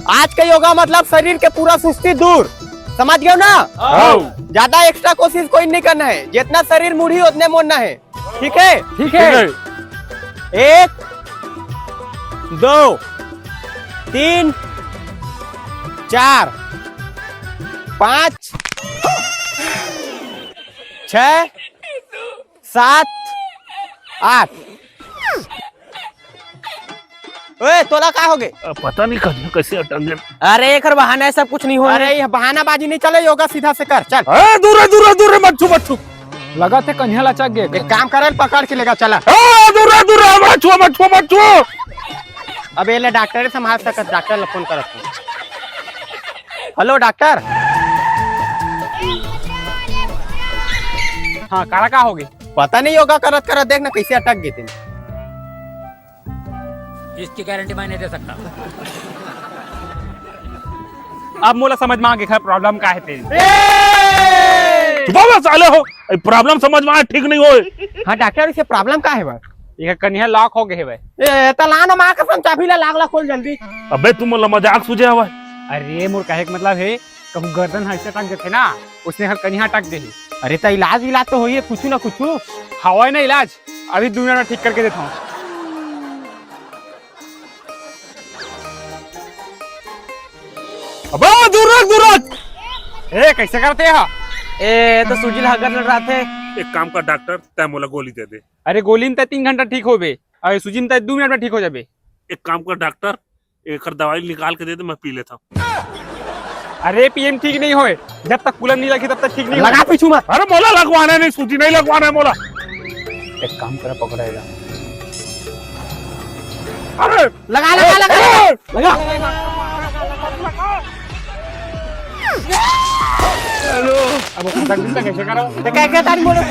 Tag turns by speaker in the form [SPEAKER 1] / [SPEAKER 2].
[SPEAKER 1] आज का योगा मतलब शरीर के पूरा सुस्ती दूर, समझ गए ना? ज्यादा एक्स्ट्रा कोशिश कोई नहीं करना है, जितना शरीर मुड़ी उतने मोड़ना है। ठीक है?
[SPEAKER 2] ठीक है।
[SPEAKER 1] 1 2 3 4 5 6 7 8। ओए तोला का हो गए?
[SPEAKER 3] पता नहीं कन्या कैसे अटक गए।
[SPEAKER 1] अरे एक बहाना है, सब कुछ नहीं हो। अरे ये बहानाबाजी नहीं चले, योगा सीधा से कर चल।
[SPEAKER 3] दूर मत छू मत छू।
[SPEAKER 2] लगा थे कन्या लचक गए।
[SPEAKER 1] एक काम कर, पकड़ के लेगा चला।
[SPEAKER 3] दूर मत छू।
[SPEAKER 1] अब ये ले डॉक्टर संभाल सकत, डॉक्टर ला फोन करत। Hello doctor.
[SPEAKER 2] हाँ काला का हो गए?
[SPEAKER 1] पता नहीं, योगा करत करत देख ना कैसे अटक गए थे।
[SPEAKER 4] इसकी गारंटी मैं नहीं दे सकता।
[SPEAKER 2] अब मोला समझ में आ गया प्रॉब्लम का है तेरी।
[SPEAKER 3] बाबा साले हो, प्रॉब्लम समझ में आया, ठीक नहीं होए।
[SPEAKER 1] हाँ डॉक्टर, इसे प्रॉब्लम का है बा?
[SPEAKER 2] ये कन्या लॉक हो गए है भाई।
[SPEAKER 1] ए तलानो मां कसम चाबी ला लागला खोल जल्दी।
[SPEAKER 3] अबे तुम मोला मजाक सूझे हवा।
[SPEAKER 2] अरे मोर कहे के मतलब है कहूँ गर्दन ऐसे टक देते ना, उसने हर कन्या टक दे।
[SPEAKER 1] अरे तो इलाज तो होइए कुछ ना कुछ।
[SPEAKER 2] हवा ना इलाज, अभी 2 मिनट में ठीक करके देता हूँ।
[SPEAKER 3] अबे दूर
[SPEAKER 2] ए कैसे करते हो?
[SPEAKER 1] ए तो सूजी लगा लड़ रहा थे।
[SPEAKER 3] एक काम कर डॉक्टर, तय मोला गोली दे दे।
[SPEAKER 2] अरे गोली में 3 घंटा ठीक हो बे, और सूजी में 2 मिनट में ठीक हो जाबे।
[SPEAKER 3] एक काम कर डॉक्टर, एक दवाई निकाल के दे दे, मैं पी लेता हूँ।
[SPEAKER 2] अरे पीएम ठीक नहीं होए, जब तक कूलर नहीं लगी तब तक ठीक नहीं
[SPEAKER 1] लगा पीछू मत।
[SPEAKER 3] अरे मोला लगवाना नहीं, सूजी नहीं लगवाना है मोला।
[SPEAKER 2] एक काम करा पकड़ेगा।
[SPEAKER 3] अरे
[SPEAKER 1] लगा
[SPEAKER 2] अब कैसे करो?
[SPEAKER 1] तो क्या तारी बोलो।